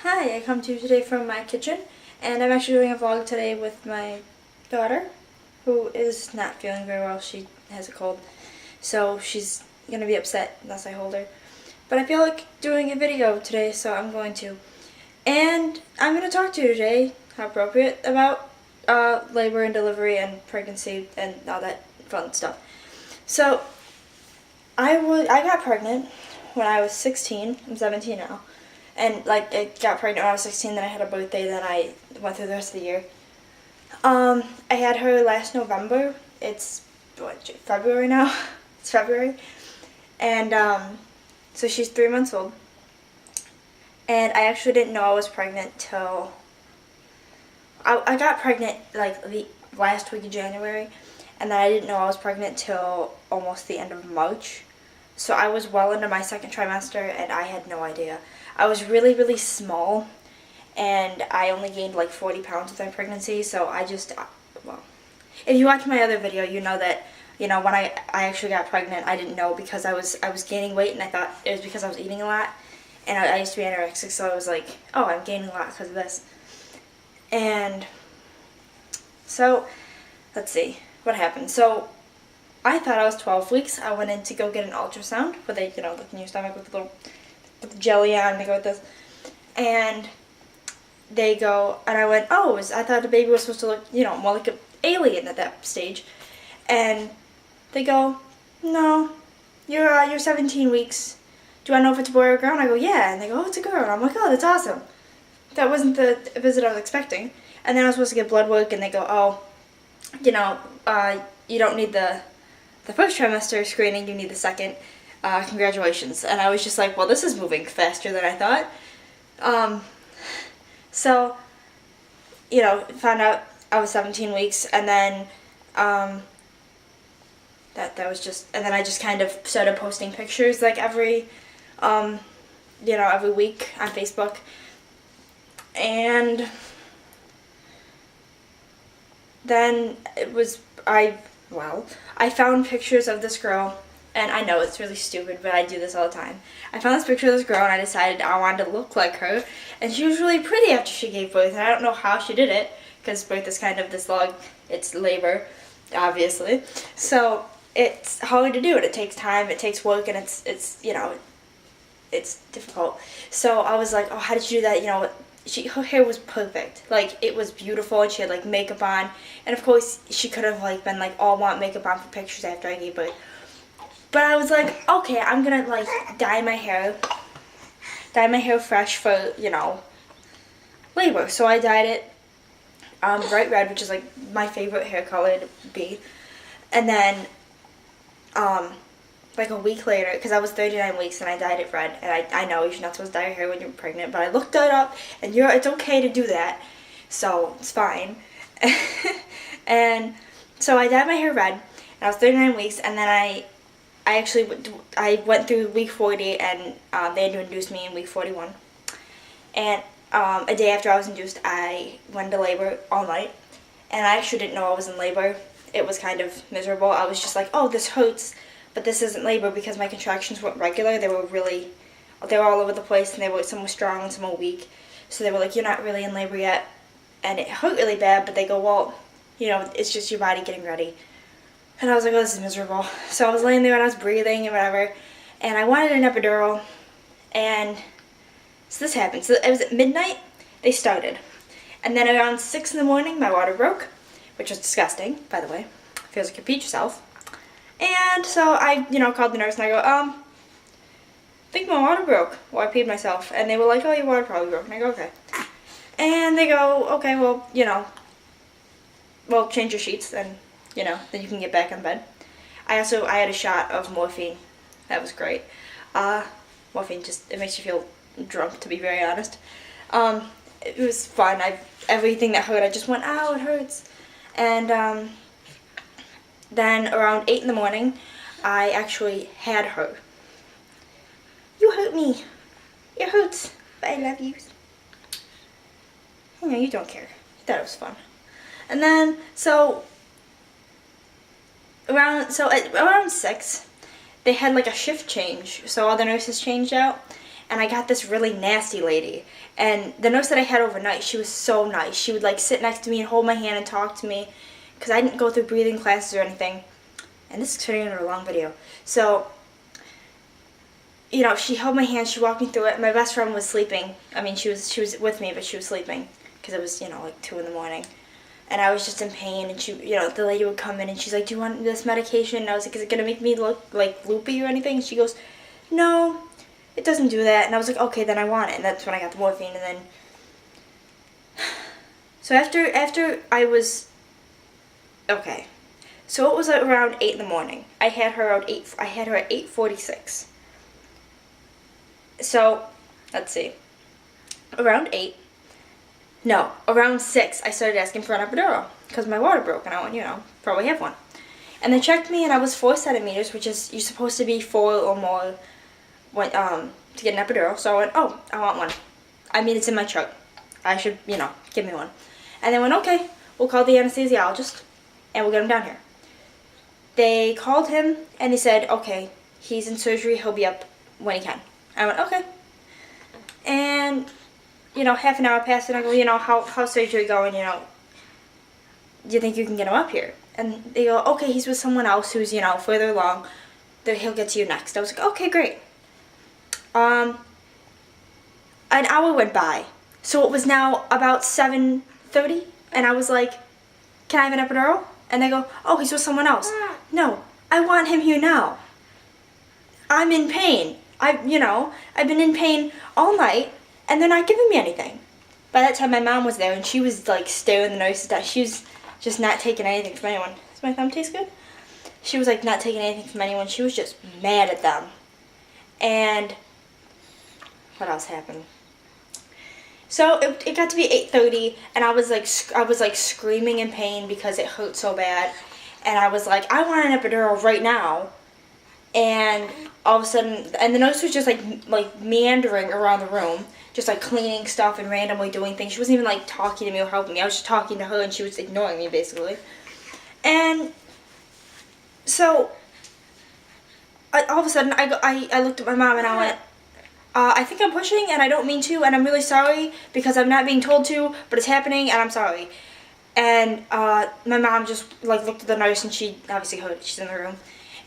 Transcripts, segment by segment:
Hi, I come to you today from my kitchen, and I'm actually doing a vlog today with my daughter, who is not feeling very well. She has a cold, so she's going to be upset unless I hold her. But I feel like doing a video today, so I'm going to. And I'm going to talk to you today, how appropriate, about labor and delivery and pregnancy and all that fun stuff. So, I got pregnant when I was 16. I'm 17 now. And I got pregnant when I was 16, then I had a birthday, then I went through the rest of the year. I had her last November. It's February now. It's February. And so she's 3 months old. And I actually didn't know I was pregnant till I got pregnant like the last week of January, and then I didn't know I was pregnant till almost the end of March. So I was well into my second trimester, and I had no idea. I was really, really small, and I only gained like 40 pounds with my pregnancy, so well, if you watch my other video, you know that, when I actually got pregnant, I didn't know because I was gaining weight, and I thought it was because I was eating a lot, and I used to be anorexic, so I was like, oh, I'm gaining a lot because of this. And so, let's see, what happened? So, I thought I was 12 weeks. I went in to go get an ultrasound where they, look in your stomach with the jelly on, they go with this. And they go, and I went, oh, I thought the baby was supposed to look, more like an alien at that stage. And they go, no, you're 17 weeks. Do I know if it's a boy or a girl? And I go, yeah. And they go, oh, it's a girl. And I'm like, oh, that's awesome. That wasn't the visit I was expecting. And then I was supposed to get blood work, and they go, oh, you don't need the first trimester screening, you need the second. Congratulations. And I was just like, well, this is moving faster than I thought. So, found out I was 17 weeks, and then that was just, and then I just kind of started posting pictures like every week on Facebook. And then I found pictures of this girl, and I know it's really stupid, but I do this all the time. I found this picture of this girl, and I decided I wanted to look like her, and she was really pretty after she gave birth, and I don't know how she did it, because birth is kind of this long, it's labor, obviously, so it's hard to do it. It takes time, it takes work, and it's difficult. So I was like, oh, how did she do that? Her hair was perfect. Like, it was beautiful, and she had like makeup on, and of course she could have like been like, oh, I want makeup on for pictures after I gave birth. But I was like, okay, I'm gonna like dye my hair fresh for, labor. So I dyed it bright red, which is like my favorite hair color to be. And then like a week later, because I was 39 weeks and I dyed it red, and I know you're not supposed to dye your hair when you're pregnant, but I looked it up, and it's okay to do that, so it's fine. And so I dyed my hair red, and I was 39 weeks, and then I went through week 40, and they had to induce me in week 41. And a day after I was induced, I went into labor all night, and I actually didn't know I was in labor. It was kind of miserable. I was just like, oh, this hurts, but this isn't labor, because my contractions weren't regular. They were all over the place, and some were strong and some were weak. So they were like, you're not really in labor yet. And it hurt really bad, but they go, well, it's just your body getting ready. And I was like, oh, this is miserable. So I was laying there and I was breathing and whatever, and I wanted an epidural, and so this happened. So it was at midnight, they started. And then around 6 in the morning, my water broke, which was disgusting, by the way. Feels like you peed yourself. And so I, called the nurse, and I go, I think my water broke. Well, I peed myself. And they were like, oh, your water probably broke. And I go, okay. And they go, okay, well, change your sheets, and, then you can get back on bed. I had a shot of morphine. That was great. Morphine it makes you feel drunk, to be very honest. It was fun. Everything that hurt, I just went, ow, it hurts. And, then around 8 in the morning, I actually had her. You hurt me. It hurts, but I love you. You don't care. You thought it was fun. And then, around 6, they had like a shift change, so all the nurses changed out, and I got this really nasty lady. And the nurse that I had overnight, she was so nice. She would like sit next to me and hold my hand and talk to me, because I didn't go through breathing classes or anything. And this is turning into a long video. So, you know, she held my hand, she walked me through it. My best friend was sleeping. I mean, she was with me, but she was sleeping because it was, you know, like 2 in the morning. And I was just in pain, and she, you know, the lady would come in and she's like, do you want this medication? And I was like, is it going to make me look like loopy or anything? And she goes, no, it doesn't do that. And I was like, okay, then I want it. And that's when I got the morphine. And then, so after I was, okay. So it was around 8 in the morning. I had her at 8:46. So, let's see. Around 6, I started asking for an epidural because my water broke and I want, you know, probably have one. And they checked me and I was 4 centimeters, which is, you're supposed to be 4 or more when, to get an epidural. So I went, oh, I want one. I mean, it's in my truck. I should, you know, give me one. And they went, okay, we'll call the anesthesiologist and we'll get him down here. They called him and they said, okay, he's in surgery, he'll be up when he can. I went, okay. And, you know, half an hour passed and I go, you know, how's surgery going, you know, do you think you can get him up here? And they go, okay, he's with someone else who's, you know, further along, that he'll get to you next. I was like, okay, great. An hour went by. So it was now about 7:30 and I was like, can I have an epidural? And they go, oh, he's with someone else. No, I want him here now. I'm in pain. I've been in pain all night, and they're not giving me anything. By that time, my mom was there, and she was, like, staring the nurses down. She was just not taking anything from anyone. Does my thumb taste good? She was, like, not taking anything from anyone. She was just mad at them. And what else happened? So it got to be 8:30, and I was like screaming in pain because it hurt so bad. And I was like, I want an epidural right now. And all of a sudden, and the nurse was just like meandering around the room, just like cleaning stuff and randomly doing things. She wasn't even like talking to me or helping me. I was just talking to her and she was ignoring me basically. And so all of a sudden I looked at my mom and I went, I think I'm pushing and I don't mean to and I'm really sorry because I'm not being told to, but it's happening and I'm sorry. And my mom just like looked at the nurse and she obviously heard it. She's in the room.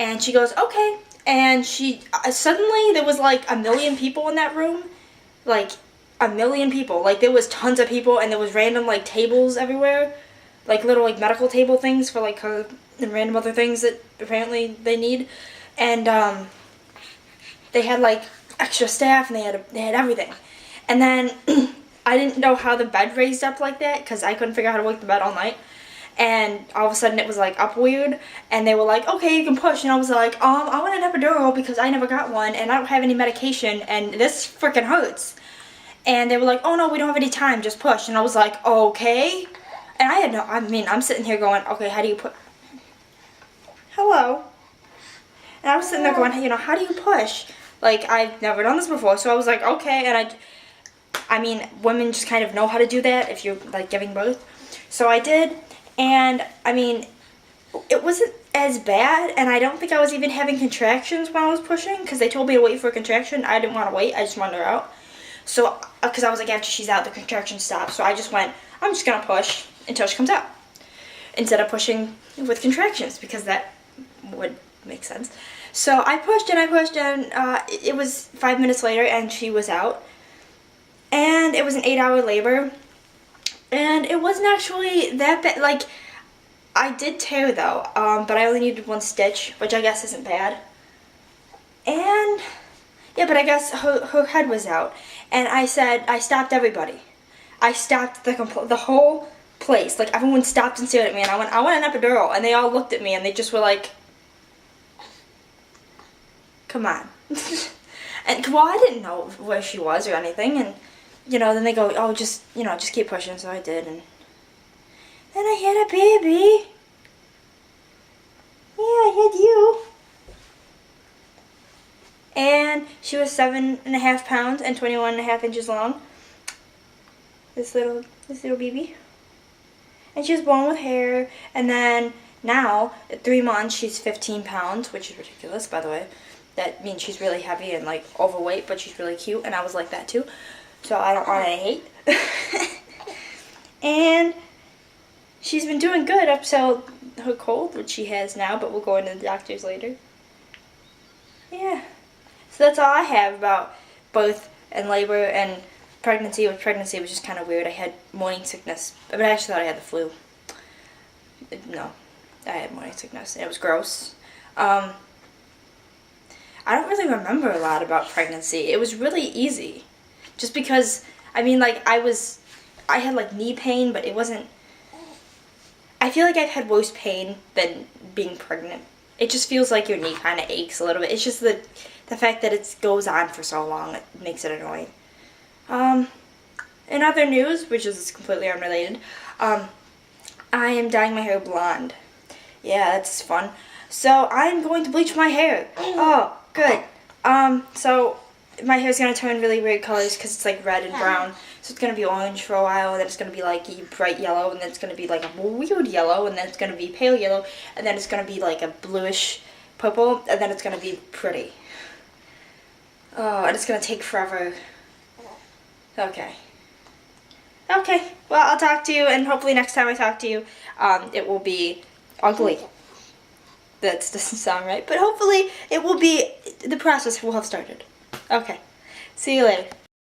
And she goes, okay. And she, suddenly there was like 1 million people in that room. Like 1 million people. Like there was tons of people and there was random like tables everywhere. Like little like medical table things for like her and random other things that apparently they need. And they had like extra staff and they had everything. And then I didn't know how the bed raised up like that because I couldn't figure out how to work the bed all night. And all of a sudden it was like up weird and they were like, okay, you can push. And I was like, I want an epidural because I never got one and I don't have any medication and this freaking hurts. And they were like, oh no, we don't have any time, just push. And I was like, okay. And I'm sitting here going, okay, how do you put, hello. And I was sitting there going, you know, how do you push? Like, I've never done this before. So I was like, okay. And I mean, women just kind of know how to do that if you're like giving birth. So I did. And, I mean, it wasn't as bad, and I don't think I was even having contractions when I was pushing, because they told me to wait for a contraction. I didn't want to wait. I just wanted her out. So, because I was like, after she's out, the contraction stops. So I just went, I'm just going to push until she comes out, instead of pushing with contractions, because that would make sense. So I pushed, and it was 5 minutes later, and she was out. And it was an 8-hour labor. And it wasn't actually that bad. Like, I did tear though, but I only needed 1 stitch, which I guess isn't bad. And yeah, but I guess her head was out. And I said, I stopped everybody. I stopped the whole place. Like, everyone stopped and stared at me, and I went, I want an epidural. And they all looked at me, and they just were like, come on. And well, I didn't know where she was or anything, and you know, then they go, oh, just keep pushing. So I did, and then I had a baby. Yeah, I had you. And she was 7.5 pounds and 21.5 inches long. This little baby. And she was born with hair. And then now, at 3 months, she's 15 pounds, which is ridiculous, by the way. that means she's really heavy and like overweight, but she's really cute, and I was like that too. So I don't want to hate. And she's been doing good up till her cold, which she has now, but we'll go into the doctors later. Yeah. So that's all I have about birth and labor and pregnancy. With pregnancy, it was just kind of weird. I had morning sickness, but I actually thought I had the flu. No, I had morning sickness, and it was gross. I don't really remember a lot about pregnancy. It was really easy, just because, I mean, like, I had like knee pain, but it wasn't, I feel like I've had worse pain than being pregnant. It just feels like your knee kind of aches a little bit. It's just the fact that it goes on for so long, it makes it annoying. In other news, which is completely unrelated, I am dyeing my hair blonde. Yeah, that's fun. So I'm going to bleach my hair. Oh, good. So my hair's going to turn really weird colors because it's like red and brown. So it's going to be orange for a while, and then it's going to be like bright yellow, and then it's going to be like a weird yellow, and then it's going to be pale yellow, and then it's going to be like a bluish purple, and then it's going to be pretty. Oh, and it's going to take forever. Okay. Okay, well, I'll talk to you, and hopefully next time I talk to you, it will be ugly. That doesn't sound right, but hopefully it will be, the process will have started. Okay, see you later.